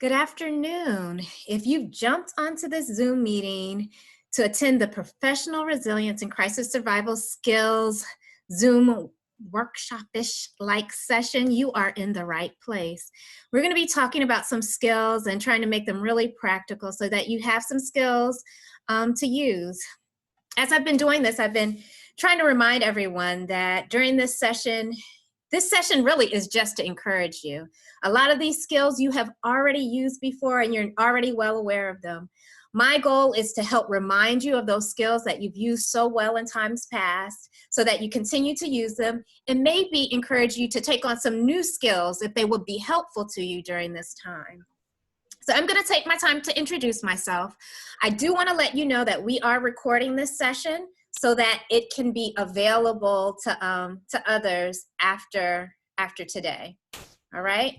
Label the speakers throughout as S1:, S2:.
S1: Good afternoon. If you've jumped onto this Zoom meeting to attend the Professional Resilience and Crisis Survival Skills Zoom workshop-ish like session, you are in the right place. We're going to be talking about some skills and trying to make them really practical so that you have some skills to use. As I've been doing this, I've been trying to remind everyone that during this session really is just to encourage you. A lot of these skills you have already used before and you're already well aware of them. My goal is to help remind you of those skills that you've used so well in times past so that you continue to use them, and maybe encourage you to take on some new skills if they would be helpful to you during this time. So I'm going to take my time to introduce myself. I do want to let you know that we are recording this session so that it can be available to others after today. All right.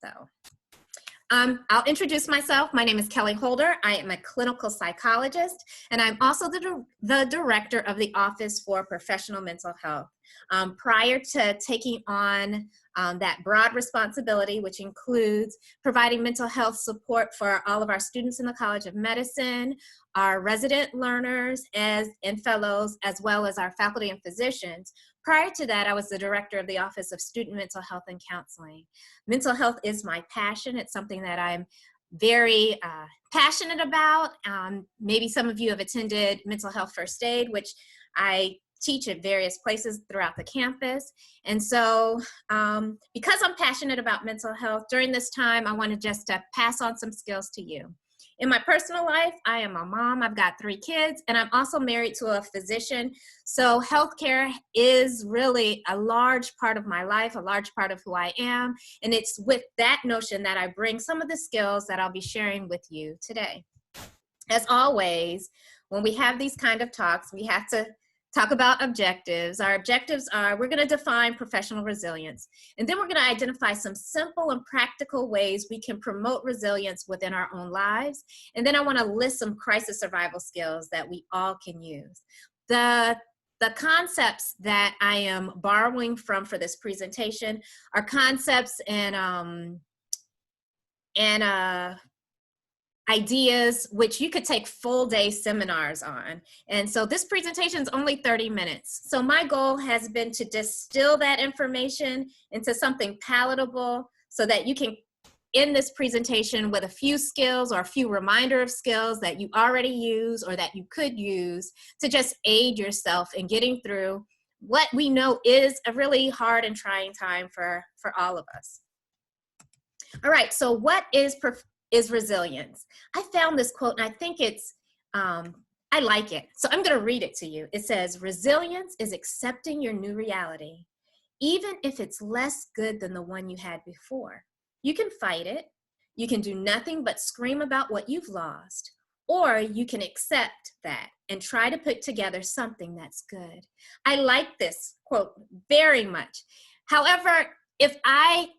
S1: So I'll introduce myself. My name is Kelly Holder. I am a clinical psychologist, and I'm also the director of the Office for Professional Mental Health. Prior to taking on that broad responsibility, which includes providing mental health support for all of our students in the College of Medicine, our resident learners and fellows, as well as our faculty and physicians. Prior to that, I was the director of the Office of Student Mental Health and Counseling. Mental health is my passion. It's something that I'm very passionate about. Maybe some of you have attended Mental Health First Aid, which I teach at various places throughout the campus. And so because I'm passionate about mental health, during this time, I wanted just to pass on some skills to you. In my personal life, I am a mom. I've got 3 kids, and I'm also married to a physician. So healthcare is really a large part of my life, a large part of who I am. And it's with that notion that I bring some of the skills that I'll be sharing with you today. As always, when we have these kind of talks, we have to talk about objectives. Our objectives are, we're going to define professional resilience, and then we're going to identify some simple and practical ways we can promote resilience within our own lives. And then I want to list some crisis survival skills that we all can use. The concepts that I am borrowing from for this presentation are concepts and ideas which you could take full day seminars on. And so this presentation is only 30 minutes. So my goal has been to distill that information into something palatable so that you can end this presentation with a few skills or a few reminder of skills that you already use or that you could use to just aid yourself in getting through what we know is a really hard and trying time for all of us. All right, so what is resilience? I found this quote and I think it's, I like it. So I'm going to read it to you. It says, resilience is accepting your new reality, even if it's less good than the one you had before. You can fight it. You can do nothing but scream about what you've lost, or you can accept that and try to put together something that's good. I like this quote very much. However, if I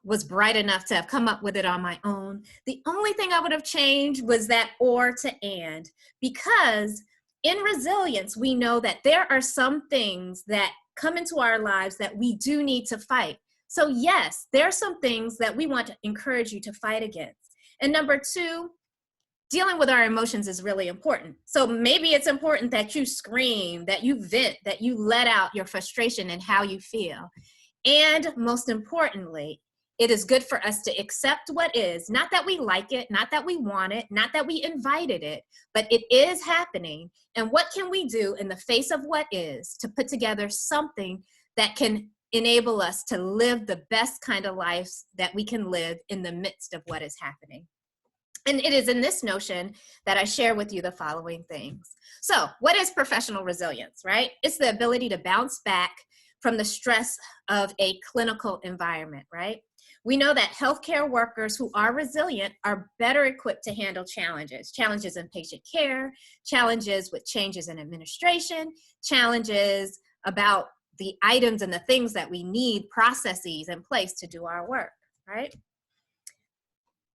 S1: was bright enough to have come up with it on my own, the only thing I would have changed was that or to and, because in resilience, we know that there are some things that come into our lives that we do need to fight. So yes, there are some things that we want to encourage you to fight against. And number 2, dealing with our emotions is really important. So maybe it's important that you scream, that you vent, that you let out your frustration and how you feel. And most importantly, it is good for us to accept what is, not that we like it, not that we want it, not that we invited it, but it is happening. And what can we do in the face of what is to put together something that can enable us to live the best kind of lives that we can live in the midst of what is happening? And it is in this notion that I share with you the following things. So what is professional resilience, right? It's the ability to bounce back from the stress of a clinical environment, right? We know that healthcare workers who are resilient are better equipped to handle challenges in patient care, challenges with changes in administration, challenges about the items and the things that we need, processes in place to do our work, right?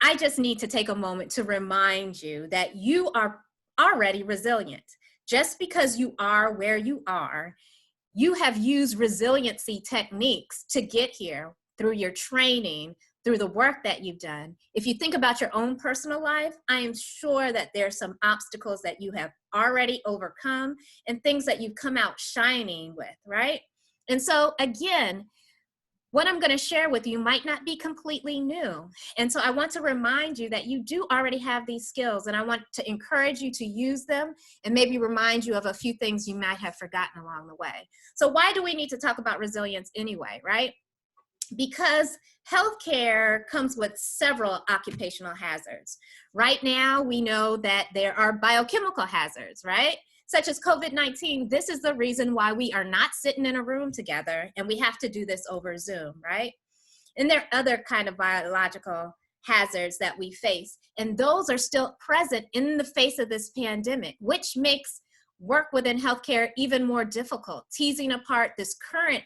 S1: I just need to take a moment to remind you that you are already resilient. Just because you are where you are, you have used resiliency techniques to get here through your training, through the work that you've done. If you think about your own personal life, I am sure that there's some obstacles that you have already overcome and things that you've come out shining with, right? And so again, what I'm going to share with you might not be completely new. And so I want to remind you that you do already have these skills, and I want to encourage you to use them and maybe remind you of a few things you might have forgotten along the way. So why do we need to talk about resilience anyway, right? Because healthcare comes with several occupational hazards. Right now, we know that there are biochemical hazards, right? Such as COVID-19. This is the reason why we are not sitting in a room together and we have to do this over Zoom, right? And there are other kind of biological hazards that we face, and those are still present in the face of this pandemic, which makes work within healthcare even more difficult, teasing apart this current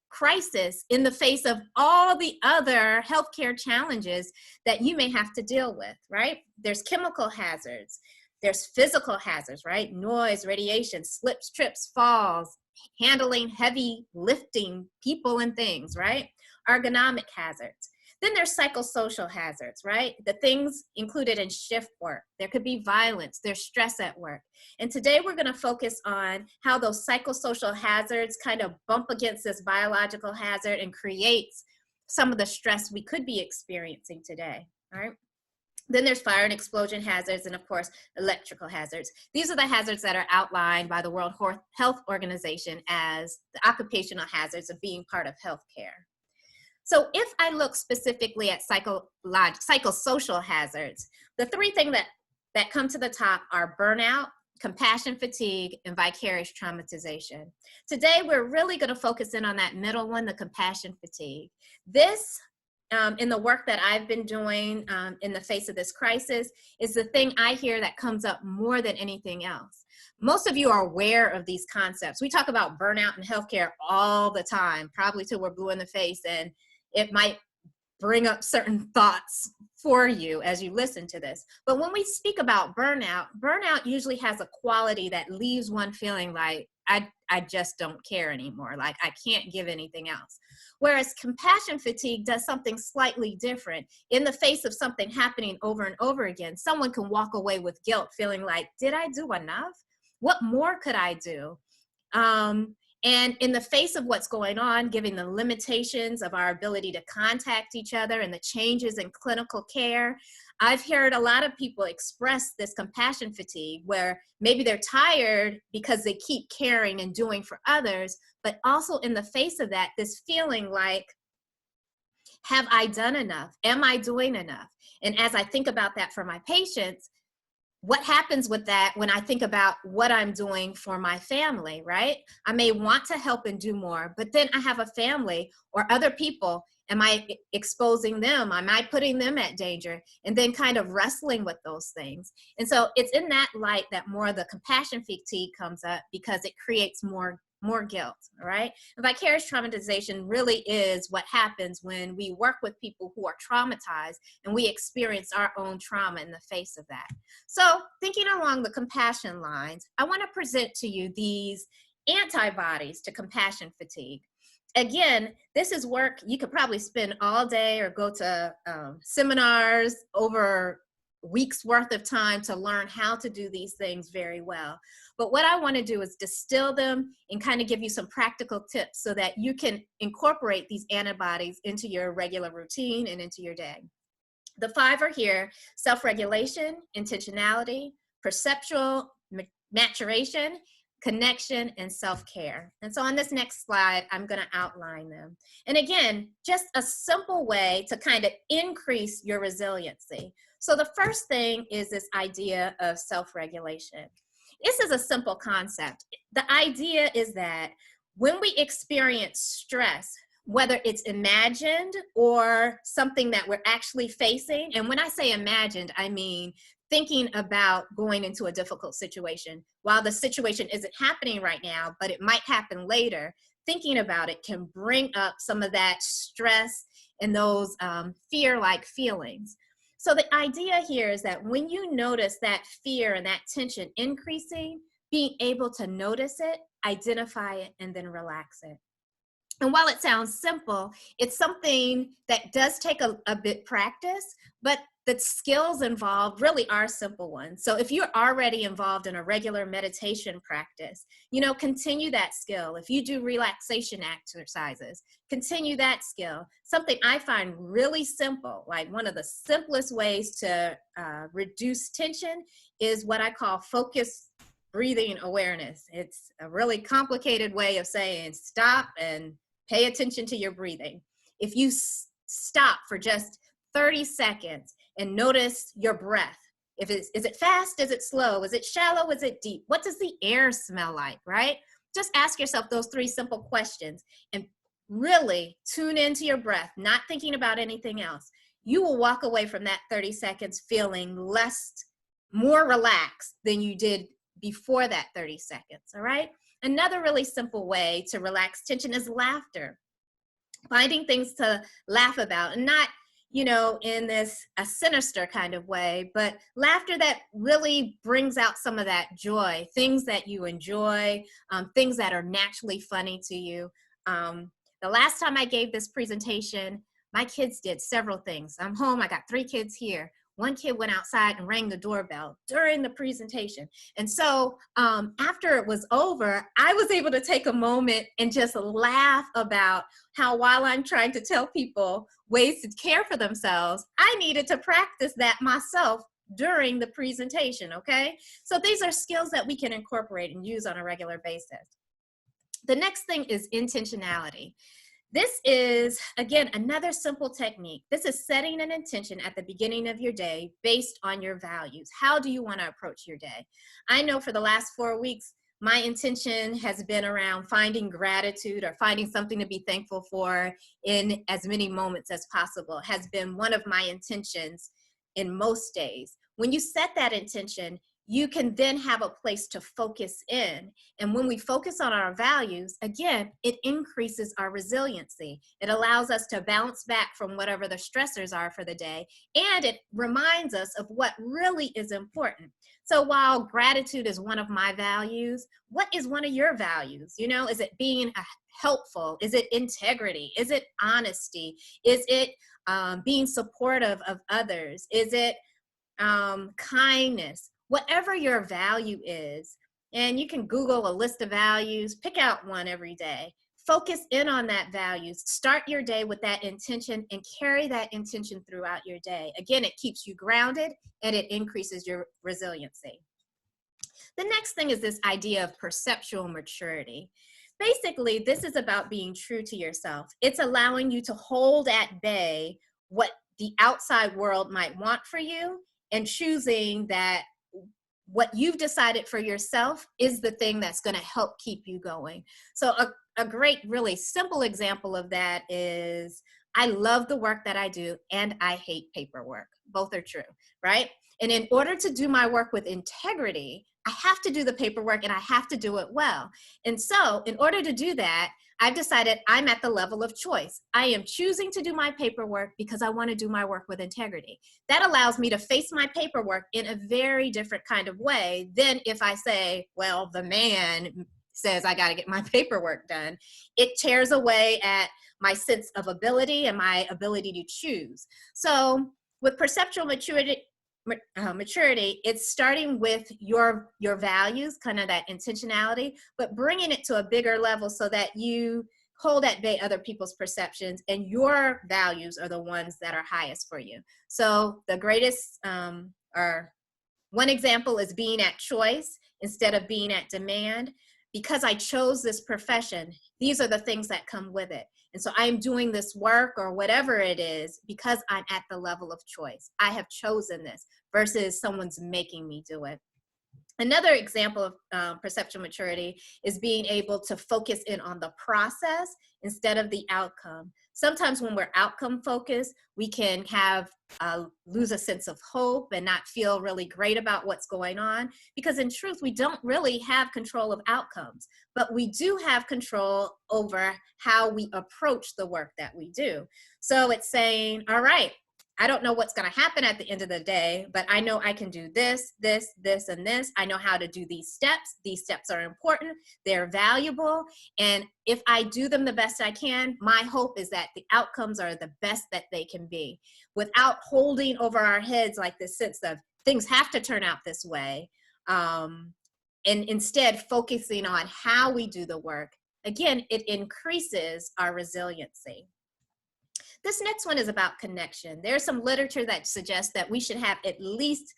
S1: crisis in the face of all the other healthcare challenges that you may have to deal with, right? There's chemical hazards, there's physical hazards, right? Noise, radiation, slips, trips, falls, handling heavy lifting people and things, right? Ergonomic hazards. Then there's psychosocial hazards, right? The things included in shift work. There could be violence, there's stress at work. And today we're gonna focus on how those psychosocial hazards kind of bump against this biological hazard and creates some of the stress we could be experiencing today, all right? Then there's fire and explosion hazards, and of course, electrical hazards. These are the hazards that are outlined by the World Health Organization as the occupational hazards of being part of healthcare. So if I look specifically at psychosocial hazards, the three things that come to the top are burnout, compassion fatigue, and vicarious traumatization. Today, we're really going to focus in on that middle one, the compassion fatigue. This, in the work that I've been doing in the face of this crisis, is the thing I hear that comes up more than anything else. Most of you are aware of these concepts. We talk about burnout in healthcare all the time, probably till we're blue in the face, and it might bring up certain thoughts for you as you listen to this. But when we speak about burnout, burnout usually has a quality that leaves one feeling like, I just don't care anymore, like I can't give anything else. Whereas compassion fatigue does something slightly different. In the face of something happening over and over again, someone can walk away with guilt, feeling like, did I do enough? What more could I do? And in the face of what's going on, given the limitations of our ability to contact each other and the changes in clinical care, I've heard a lot of people express this compassion fatigue where maybe they're tired because they keep caring and doing for others, but also in the face of that, this feeling like, have I done enough? Am I doing enough? And as I think about that for my patients, what happens with that when I think about what I'm doing for my family, right? I may want to help and do more, but then I have a family or other people. Am I exposing them? Am I putting them at danger? And then kind of wrestling with those things. And so it's in that light that more of the compassion fatigue comes up, because it creates more guilt, all right? And vicarious traumatization really is what happens when we work with people who are traumatized and we experience our own trauma in the face of that. So thinking along the compassion lines, I want to present to you these antibodies to compassion fatigue. Again, this is work you could probably spend all day or go to seminars over weeks worth of time to learn how to do these things very well. But what I want to do is distill them and kind of give you some practical tips so that you can incorporate these antibodies into your regular routine and into your day. The 5 are here: self-regulation, intentionality, perceptual maturation, connection, and self-care. And so on this next slide, I'm going to outline them. And again, just a simple way to kind of increase your resiliency. So the first thing is this idea of self-regulation. This is a simple concept. The idea is that when we experience stress, whether it's imagined or something that we're actually facing, and when I say imagined, I mean thinking about going into a difficult situation. While the situation isn't happening right now, but it might happen later, thinking about it can bring up some of that stress and those fear-like feelings. So the idea here is that when you notice that fear and that tension increasing, being able to notice it, identify it, and then relax it. And while it sounds simple, it's something that does take a bit practice, but the skills involved really are simple ones. So if you're already involved in a regular meditation practice, continue that skill. If you do relaxation exercises, continue that skill. Something I find really simple, like one of the simplest ways to reduce tension, is what I call focus breathing awareness. It's a really complicated way of saying stop and pay attention to your breathing. If you stop for just 30 seconds and notice your breath, is it fast? Is it slow? Is it shallow? Is it deep? What does the air smell like, right? Just ask yourself those 3 simple questions and really tune into your breath, not thinking about anything else. You will walk away from that 30 seconds feeling more relaxed than you did before that 30 seconds, all right? Another really simple way to relax tension is laughter. Finding things to laugh about, and not, in a sinister kind of way, but laughter that really brings out some of that joy, things that you enjoy, things that are naturally funny to you. The last time I gave this presentation, my kids did several things. I'm home, I got 3 kids here. One kid went outside and rang the doorbell during the presentation. And so after it was over, I was able to take a moment and just laugh about how, while I'm trying to tell people ways to care for themselves, I needed to practice that myself during the presentation, okay? So these are skills that we can incorporate and use on a regular basis. The next thing is intentionality. This is, again, another simple technique. This is setting an intention at the beginning of your day based on your values. How do you want to approach your day? I know for the last 4 weeks, my intention has been around finding gratitude or finding something to be thankful for in as many moments as possible, has been one of my intentions in most days. When you set that intention, you can then have a place to focus in. And when we focus on our values, again, it increases our resiliency. It allows us to bounce back from whatever the stressors are for the day. And it reminds us of what really is important. So while gratitude is one of my values, what is one of your values? Is it being helpful? Is it integrity? Is it honesty? Is it being supportive of others? Is it kindness? Whatever your value is, and you can Google a list of values, pick out one every day, focus in on that value, start your day with that intention and carry that intention throughout your day. Again, it keeps you grounded and it increases your resiliency. The next thing is this idea of perceptual maturity. Basically, this is about being true to yourself. It's allowing you to hold at bay what the outside world might want for you and choosing that what you've decided for yourself is the thing that's going to help keep you going. So a great, really simple example of that is I love the work that I do and I hate paperwork. Both are true, right? And in order to do my work with integrity, I have to do the paperwork and I have to do it well. And so in order to do that, I've decided I'm at the level of choice. I am choosing to do my paperwork because I want to do my work with integrity. That allows me to face my paperwork in a very different kind of way than if I say, well, the man says I got to get my paperwork done. It tears away at my sense of ability and my ability to choose. So with perceptual maturity, it's starting with your values, kind of that intentionality, but bringing it to a bigger level so that you hold at bay other people's perceptions and your values are the ones that are highest for you. So the greatest or one example is being at choice instead of being at demand. Because I chose this profession, these are the things that come with it. And so I'm doing this work or whatever it is because I'm at the level of choice. I have chosen this versus someone's making me do it. Another example of perceptual maturity is being able to focus in on the process instead of the outcome. Sometimes when we're outcome focused, we can lose a sense of hope and not feel really great about what's going on, because in truth, we don't really have control of outcomes, but we do have control over how we approach the work that we do. So it's saying, all right, I don't know what's going to happen at the end of the day, but I know I can do this, this, this, and this. I know how to do these steps. These steps are important. They're valuable. And if I do them the best I can, my hope is that the outcomes are the best that they can be, without holding over our heads like this sense of things have to turn out this way. And instead focusing on how we do the work. Again, it increases our resiliency. This next one is about connection. There's some literature that suggests that we should have at least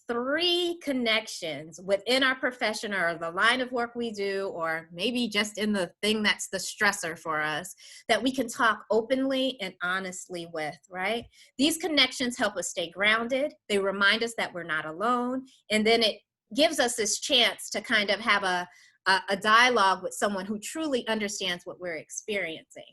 S1: 3 connections within our profession or the line of work we do, or maybe just in the thing that's the stressor for us, that we can talk openly and honestly with, right? These connections help us stay grounded. They remind us that we're not alone. And then it gives us this chance to kind of have a dialogue with someone who truly understands what we're experiencing.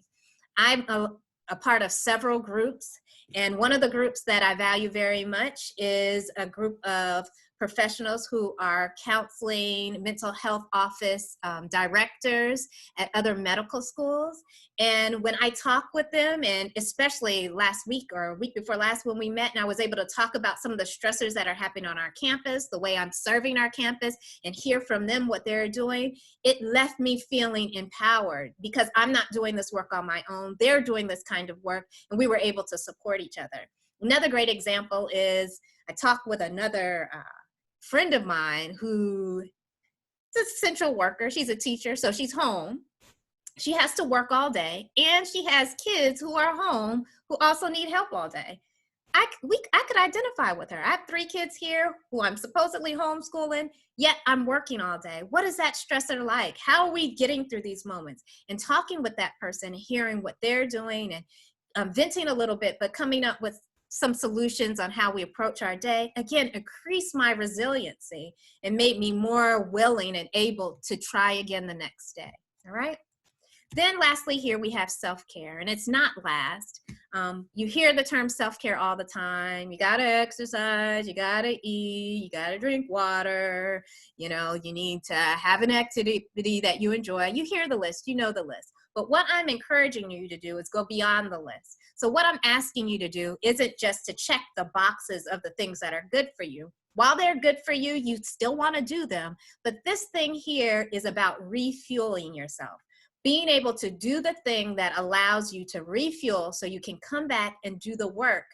S1: I'm a part of several groups, and one of the groups that I value very much is a group of professionals who are counseling, mental health office directors at other medical schools. And when I talk with them, and especially last week or a week before last when we met, and I was able to talk about some of the stressors that are happening on our campus, the way I'm serving our campus, and hear from them what they're doing, it left me feeling empowered, because I'm not doing this work on my own. They're doing this kind of work, and we were able to support each other. Another great example is I talked with another friend of mine who is a central worker. She's a teacher, so she's home. She has to work all day, and she has kids who are home who also need help all day. I could identify with her. I have 3 kids here who I'm supposedly homeschooling, yet I'm working all day. What is that stressor like? How are we getting through these moments? And talking with that person, hearing what they're doing, and venting a little bit, but coming up with some solutions on how we approach our day, again, increased my resiliency and made me more willing and able to try again the next day. All right. Then lastly, here we have self-care, and it's not last. You hear the term self-care all the time. You gotta exercise, you gotta eat, you gotta drink water, you need to have an activity that you enjoy. You hear the list, you know the list. But what I'm encouraging you to do is go beyond the list. So what I'm asking you to do isn't just to check the boxes of the things that are good for you. While they're good for you, you still want to do them. But this thing here is about refueling yourself. Being able to do the thing that allows you to refuel so you can come back and do the work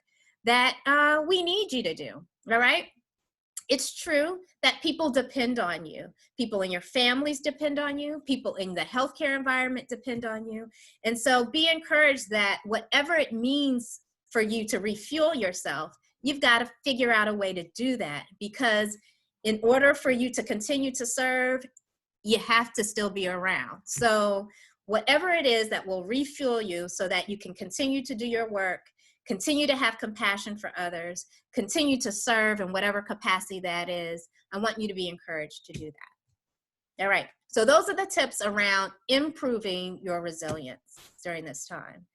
S1: that we need you to do, all right? It's true that people depend on you. People in your families depend on you. People in the healthcare environment depend on you. And so be encouraged that whatever it means for you to refuel yourself, you've got to figure out a way to do that, because in order for you to continue to serve, you have to still be around. So whatever it is that will refuel you so that you can continue to do your work, continue to have compassion for others, continue to serve in whatever capacity that is, I want you to be encouraged to do that. All right, so those are the tips around improving your resilience during this time.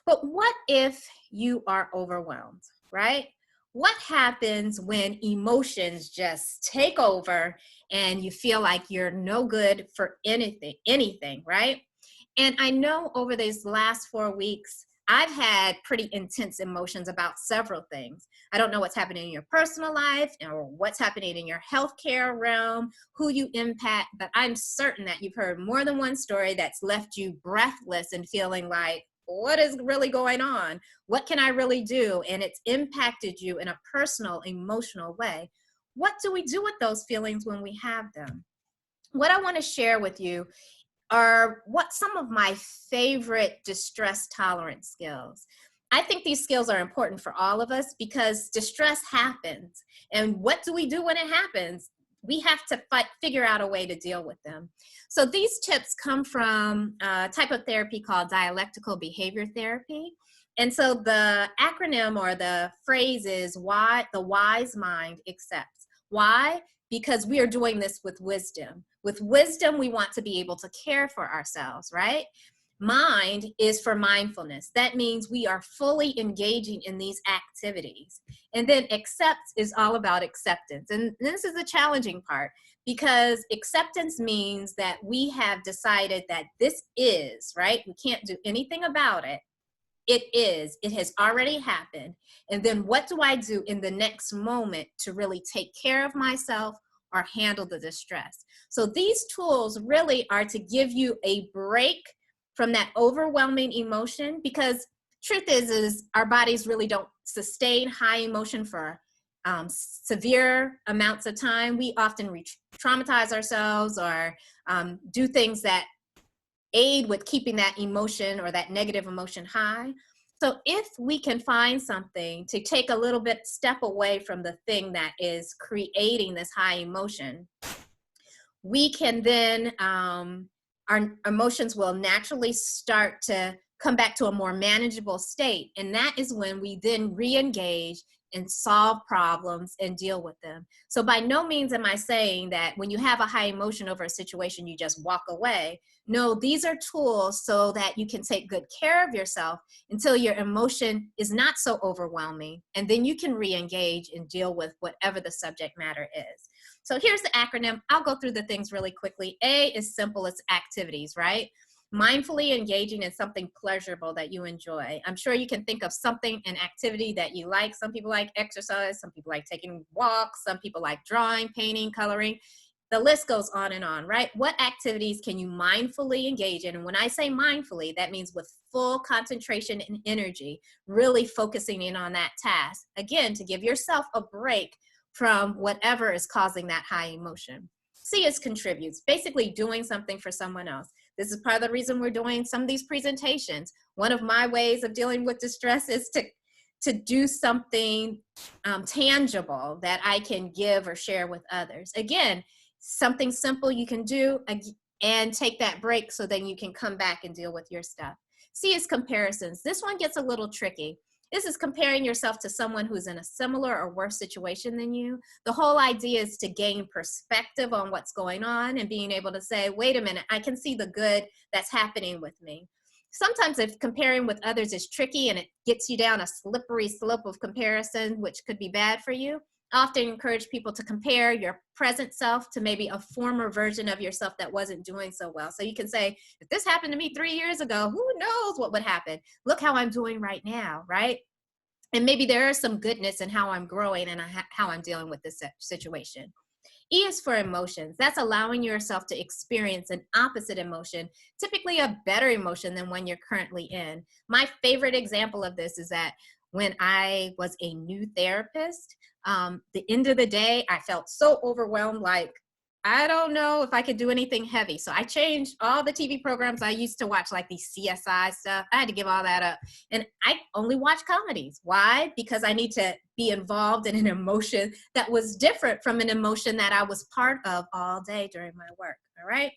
S1: But what if you are overwhelmed, right? What happens when emotions just take over and you feel like you're no good for anything, right? And I know over these last 4 weeks, I've had pretty intense emotions about several things. I don't know what's happening in your personal life or what's happening in your healthcare realm, who you impact, but I'm certain that you've heard more than one story that's left you breathless and feeling like, what is really going on? What can I really do? And it's impacted you in a personal, emotional way. What do we do with those feelings when we have them? What I want to share with you are what some of my favorite distress tolerance skills. I think these skills are important for all of us because distress happens. And what do we do when it happens? We have to figure out a way to deal with them. So these tips come from a type of therapy called dialectical behavior therapy. And so the acronym or the phrase is why the wise mind accepts. Why? Because we are doing this with wisdom. With wisdom, we want to be able to care for ourselves, right? Mind is for mindfulness. That means we are fully engaging in these activities. And then accept is all about acceptance. And this is the challenging part, because acceptance means that we have decided that this is, right? We can't do anything about it. it has already happened. And then what do I do in the next moment to really take care of myself or handle the distress? So these tools really are to give you a break from that overwhelming emotion, because truth is our bodies really don't sustain high emotion for severe amounts of time. We often traumatize ourselves or do things that aid with keeping that emotion or that negative emotion high. So if we can find something to take a little bit step away from the thing that is creating this high emotion, we can then, our emotions will naturally start to come back to a more manageable state. And that is when we then re-engage and solve problems and deal with them. So by no means am I saying that when you have a high emotion over a situation, you just walk away. No, these are tools so that you can take good care of yourself until your emotion is not so overwhelming. And then you can re-engage and deal with whatever the subject matter is. So here's the acronym. I'll go through the things really quickly. A is simple, it's activities, right? Mindfully engaging in something pleasurable that you enjoy. I'm sure you can think of something, an activity that you like. Some people like exercise, some people like taking walks, some people like drawing, painting, coloring. The list goes on, right? What activities can you mindfully engage in? And when I say mindfully, that means with full concentration and energy, really focusing in on that task. Again, to give yourself a break from whatever is causing that high emotion. C is contributes, basically doing something for someone else. This is part of the reason we're doing some of these presentations. One of my ways of dealing with distress is to do something tangible that I can give or share with others. Again, something simple you can do and take that break so then you can come back and deal with your stuff. C is comparisons. This one gets a little tricky. This is comparing yourself to someone who's in a similar or worse situation than you. The whole idea is to gain perspective on what's going on and being able to say, wait a minute, I can see the good that's happening with me. Sometimes if comparing with others is tricky and it gets you down a slippery slope of comparison, which could be bad for you, I often encourage people to compare your present self to maybe a former version of yourself that wasn't doing so well. So you can say, if this happened to me 3 years ago, who knows what would happen? Look how I'm doing right now, right? And maybe there is some goodness in how I'm growing and how I'm dealing with this situation. E is for emotions. That's allowing yourself to experience an opposite emotion, typically a better emotion than one you're currently in. My favorite example of this is that when I was a new therapist, the end of the day, I felt so overwhelmed, like, I don't know if I could do anything heavy. So I changed all the TV programs I used to watch, like these CSI stuff. I had to give all that up. And I only watch comedies. Why? Because I need to be involved in an emotion that was different from an emotion that I was part of all day during my work. All right.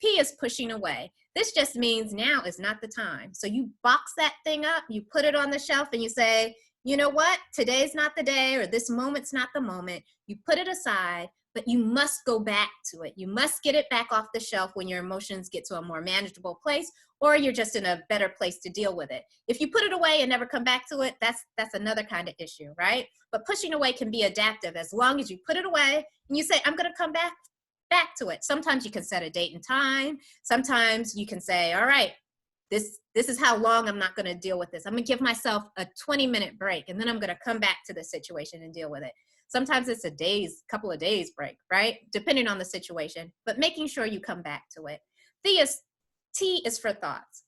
S1: P is pushing away. This just means now is not the time. So you box that thing up, you put it on the shelf and you say, you know what? Today's not the day, or this moment's not the moment. You put it aside, but you must go back to it. You must get it back off the shelf when your emotions get to a more manageable place, or you're just in a better place to deal with it. If you put it away and never come back to it, that's another kind of issue, right? But pushing away can be adaptive as long as you put it away and you say, I'm going to come back to it. Sometimes you can set a date and time. Sometimes you can say, all right, this is how long I'm not going to deal with this. I'm going to give myself a 20-minute break, and then I'm going to come back to the situation and deal with it. Sometimes it's couple of days break, right? Depending on the situation, but making sure you come back to it. T is for thoughts.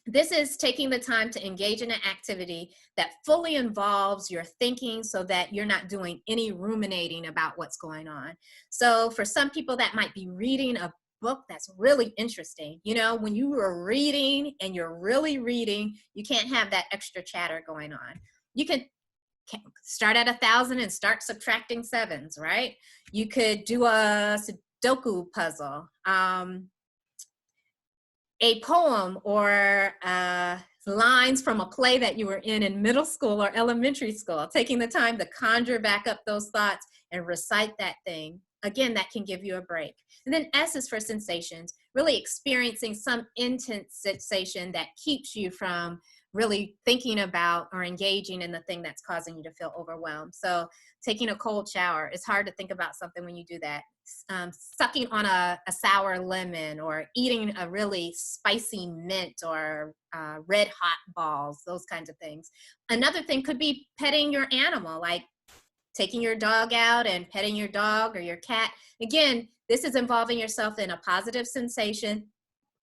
S1: This is taking the time to engage in an activity that fully involves your thinking so that you're not doing any ruminating about what's going on. So for some people, that might be reading a book that's really interesting. You know, when you are reading and you're really reading, you can't have that extra chatter going on. You can start at 1,000 and start subtracting sevens, right? You could do a Sudoku puzzle, a poem, or lines from a play that you were in middle school or elementary school, taking the time to conjure back up those thoughts and recite that thing. Again, that can give you a break. And then S is for sensations, really experiencing some intense sensation that keeps you from really thinking about or engaging in the thing that's causing you to feel overwhelmed. So taking a cold shower, it's hard to think about something when you do that. Sucking on a sour lemon, or eating a really spicy mint, or red hot balls, those kinds of things. Another thing could be petting your animal, like taking your dog out and petting your dog or your cat. Again, this is involving yourself in a positive sensation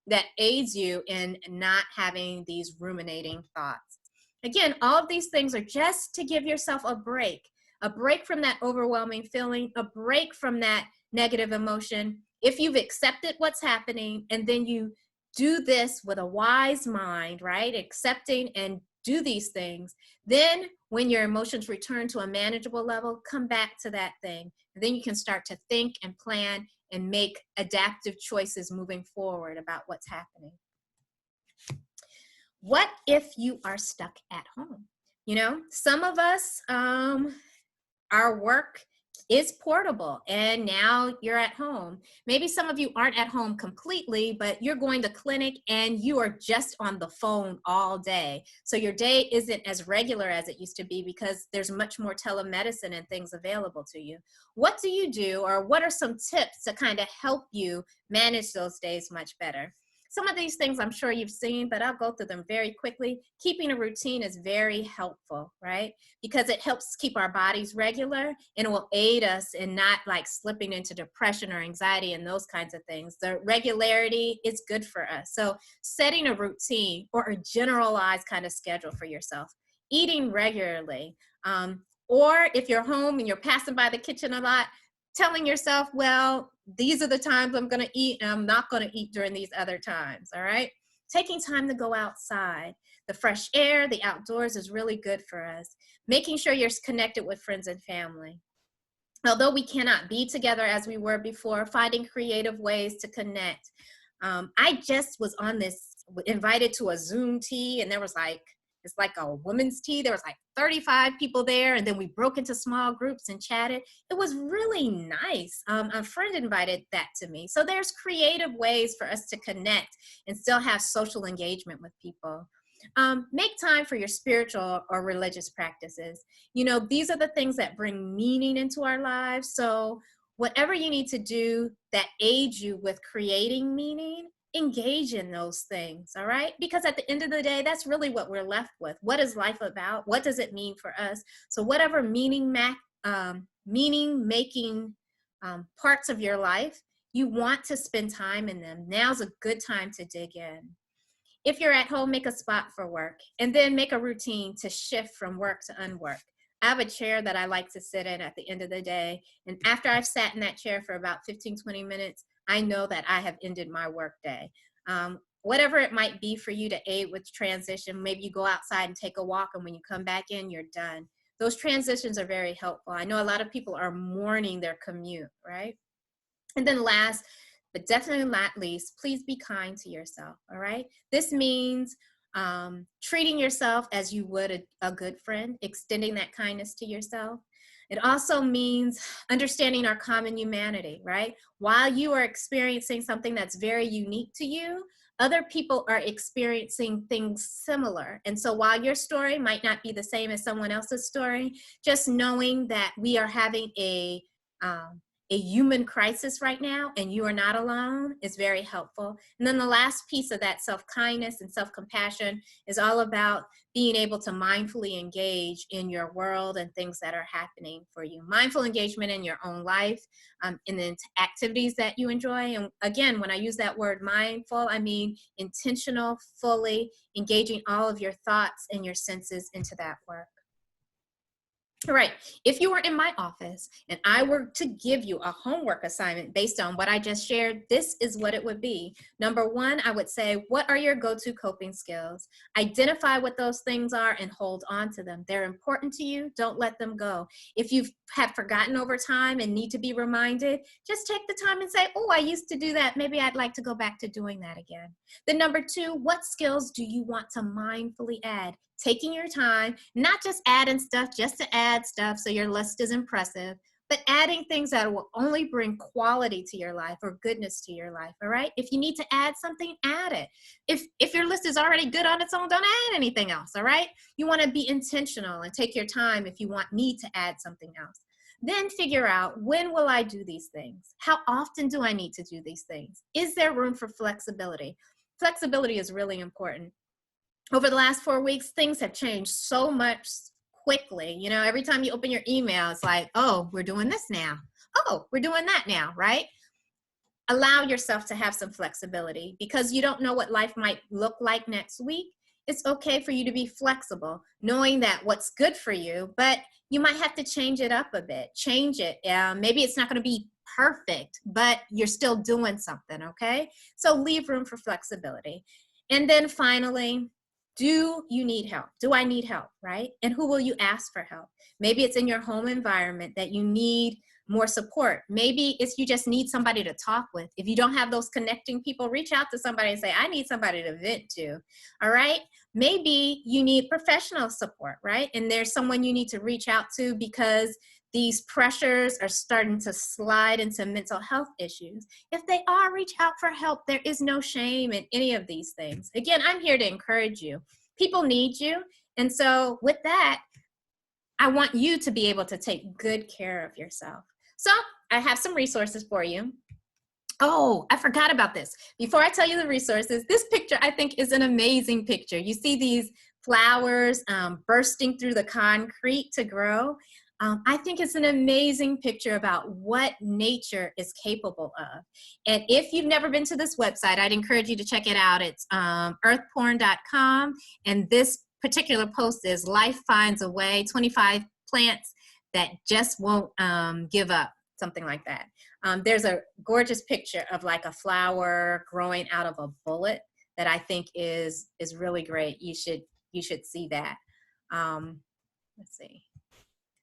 S1: that aids you in not having these ruminating thoughts. Again, all of these things are just to give yourself a break from that overwhelming feeling, a break from that negative emotion. If you've accepted what's happening, and then you do this with a wise mind, right? Accepting and do these things. Then when your emotions return to a manageable level, come back to that thing. And then you can start to think and plan and make adaptive choices moving forward about what's happening. What if you are stuck at home? You know, some of us, our work is portable, and now you're at home. Maybe some of you aren't at home completely, but you're going to clinic and you are just on the phone all day. So your day isn't as regular as it used to be because there's much more telemedicine and things available to you. What do you do, or what are some tips to kind of help you manage those days much better? Some of these things I'm sure you've seen, but I'll go through them very quickly. Keeping a routine is very helpful, right? Because it helps keep our bodies regular, and it will aid us in not like slipping into depression or anxiety and those kinds of things. The regularity is good for us. So setting a routine or a generalized kind of schedule for yourself, eating regularly, or if you're home and you're passing by the kitchen a lot, telling yourself, well, these are the times I'm going to eat, and I'm not going to eat during these other times. All right. Taking time to go outside. The fresh air, the outdoors is really good for us. Making sure you're connected with friends and family. Although we cannot be together as we were before, finding creative ways to connect. I just was invited to a Zoom tea, and there was it's like a women's tea. There was like 35 people there, and then we broke into small groups and chatted. It was really nice. A friend invited that to me. So there's creative ways for us to connect and still have social engagement with people. Make time for your spiritual or religious practices. You know, these are the things that bring meaning into our lives. So whatever you need to do that aids you with creating meaning, engage in those things, all right? Because at the end of the day, that's really what we're left with. What is life about? What does it mean for us? So whatever meaning-making parts of your life, you want to spend time in them. Now's a good time to dig in. If you're at home, make a spot for work, and then make a routine to shift from work to unwork. I have a chair that I like to sit in at the end of the day, and after I've sat in that chair for about 15, 20 minutes, I know that I have ended my work day. Whatever it might be for you to aid with transition, maybe you go outside and take a walk, and when you come back in, you're done. Those transitions are very helpful. I know a lot of people are mourning their commute, right? And then last, but definitely not least, please be kind to yourself, all right? This means treating yourself as you would a good friend, extending that kindness to yourself. It also means understanding our common humanity, right? While you are experiencing something that's very unique to you, other people are experiencing things similar. And so while your story might not be the same as someone else's story, just knowing that we are having a human crisis right now and you are not alone is very helpful. And then the last piece of that self-kindness and self-compassion is all about being able to mindfully engage in your world and things that are happening for you. Mindful engagement in your own life, in the activities that you enjoy. And again, when I use that word mindful, I mean intentional, fully engaging all of your thoughts and your senses into that work. All right, if you were in my office and I were to give you a homework assignment based on what I just shared, this is what it would be. Number one, I would say, what are your go-to coping skills? Identify what those things are and hold on to them. They're important to you, don't let them go. If you have forgotten over time and need to be reminded, just take the time and say, oh, I used to do that. Maybe I'd like to go back to doing that again. Then number two, what skills do you want to mindfully add? Taking your time, not just adding stuff just to add stuff so your list is impressive, but adding things that will only bring quality to your life or goodness to your life, all right? If you need to add something, add it. If your list is already good on its own, don't add anything else, all right? You want to be intentional and take your time if you need to add something else. Then figure out, when will I do these things? How often do I need to do these things? Is there room for flexibility? Flexibility is really important. Over the last 4 weeks, things have changed so much quickly. You know, every time you open your email, it's like, oh, we're doing this now. Oh, we're doing that now, right? Allow yourself to have some flexibility, because you don't know what life might look like next week. It's okay for you to be flexible, knowing that what's good for you, but you might have to change it up a bit, change it. Maybe it's not going to be perfect, but you're still doing something, okay? So leave room for flexibility. And then finally, do you need help? Do I need help, right? And who will you ask for help? Maybe it's in your home environment that you need more support. Maybe it's you just need somebody to talk with. If you don't have those connecting people, reach out to somebody and say, I need somebody to vent to, all right? Maybe you need professional support, right? And there's someone you need to reach out to because these pressures are starting to slide into mental health issues. If they are, reach out for help. There is no shame in any of these things. Again, I'm here to encourage you. People need you. And so with that, I want you to be able to take good care of yourself. So I have some resources for you. Oh, I forgot about this. Before I tell you the resources, this picture I think is an amazing picture. You see these flowers bursting through the concrete to grow. I think it's an amazing picture about what nature is capable of. And if you've never been to this website, I'd encourage you to check it out. It's earthporn.com. And this particular post is Life Finds a Way, 25 plants that just won't give up, something like that. There's a gorgeous picture of like a flower growing out of a bullet that I think is really great. You should see that. Let's see.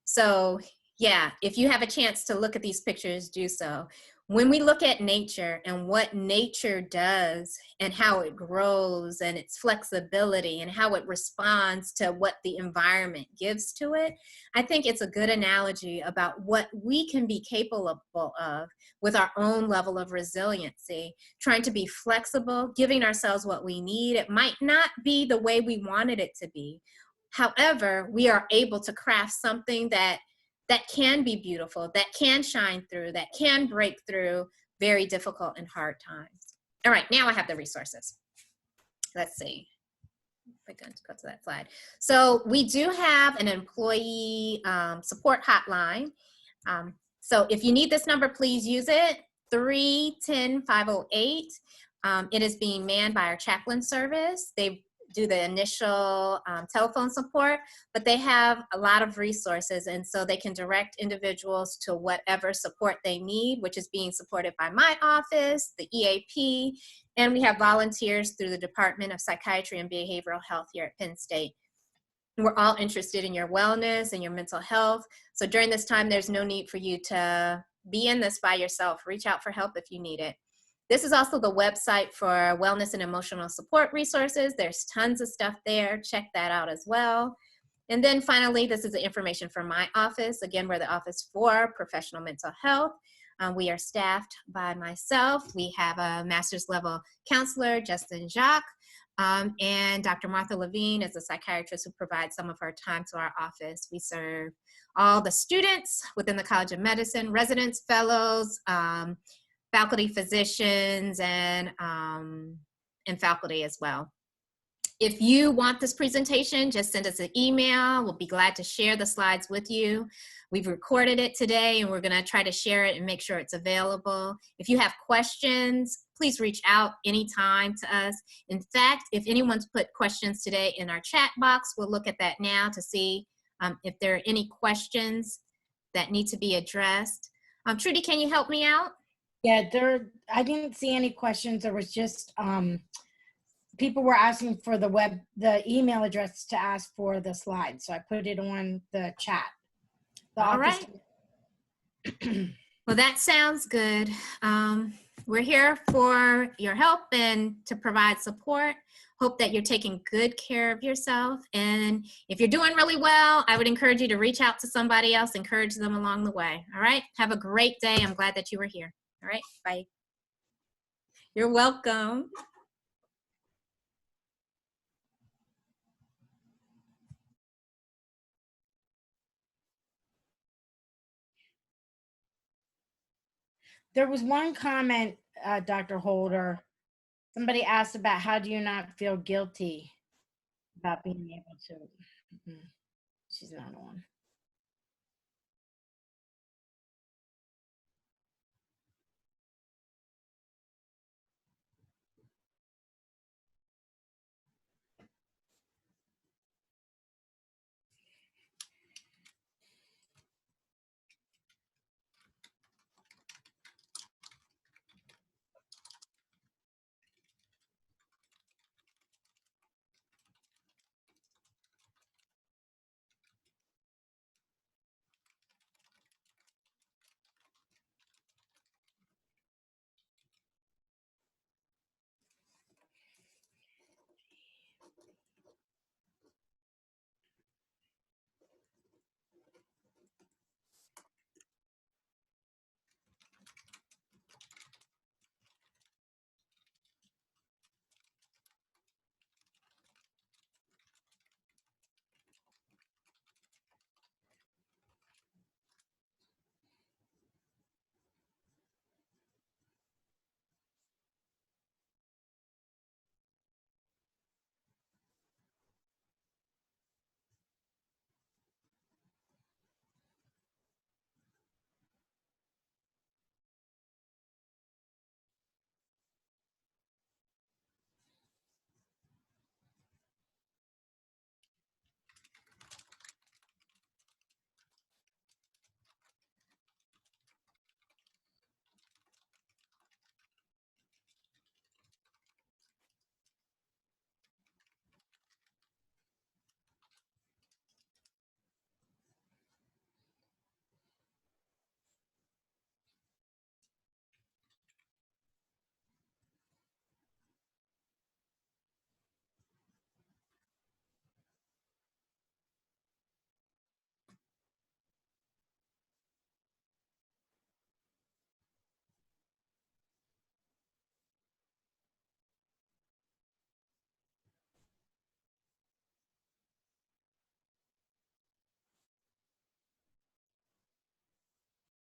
S1: So yeah, if you have a chance to look at these pictures, do so. When we look at nature and what nature does and how it grows and its flexibility and how it responds to what the environment gives to it, I think it's a good analogy about what we can be capable of with our own level of resiliency, trying to be flexible, giving ourselves what we need. It might not be the way we wanted it to be. However, we are able to craft something that can be beautiful, that can shine through, that can break through very difficult and hard times. All right, now I have the resources. Let's see. We're going to go to that slide. So we do have an employee support hotline. So if you need this number, please use it, 310-508. It is being manned by our chaplain service. They do the initial telephone support, but they have a lot of resources, and so they can direct individuals to whatever support they need, which is being supported by my office, the EAP, and we have volunteers through the Department of Psychiatry and Behavioral Health here at Penn State. We're all interested in your wellness and your mental health, so during this time, there's no need for you to be in this by yourself. Reach out for help if you need it. This is also the website for wellness and emotional support resources. There's tons of stuff there. Check that out as well. And then finally, this is the information from my office. Again, we're the Office for Professional Mental Health. We are staffed by myself. We have a master's level counselor, Justin Jacques, and Dr. Martha Levine is a psychiatrist who provides some of her time to our office. We serve all the students within the College of Medicine, residents, fellows, faculty, physicians, and faculty as well. If you want this presentation, just send us an email. We'll be glad to share the slides with you. We've recorded it today, and we're going to try to share it and make sure it's available. If you have questions, please reach out anytime to us. In fact, if anyone's put questions today in our chat box, we'll look at that now to see if there are any questions that need to be addressed. Trudy, can you help me out?
S2: Yeah, I didn't see any questions. There was just people were asking for the email address to ask for the slides. So I put it on the chat.
S1: All right. Well, that sounds good. We're here for your help and to provide support. Hope that you're taking good care of yourself. And if you're doing really well, I would encourage you to reach out to somebody else, encourage them along the way. All right. Have a great day. I'm glad that you were here. All right. Bye. You're welcome.
S2: There was one comment, Dr. Holder. Somebody asked about how do you not feel guilty about being able to. She's not on.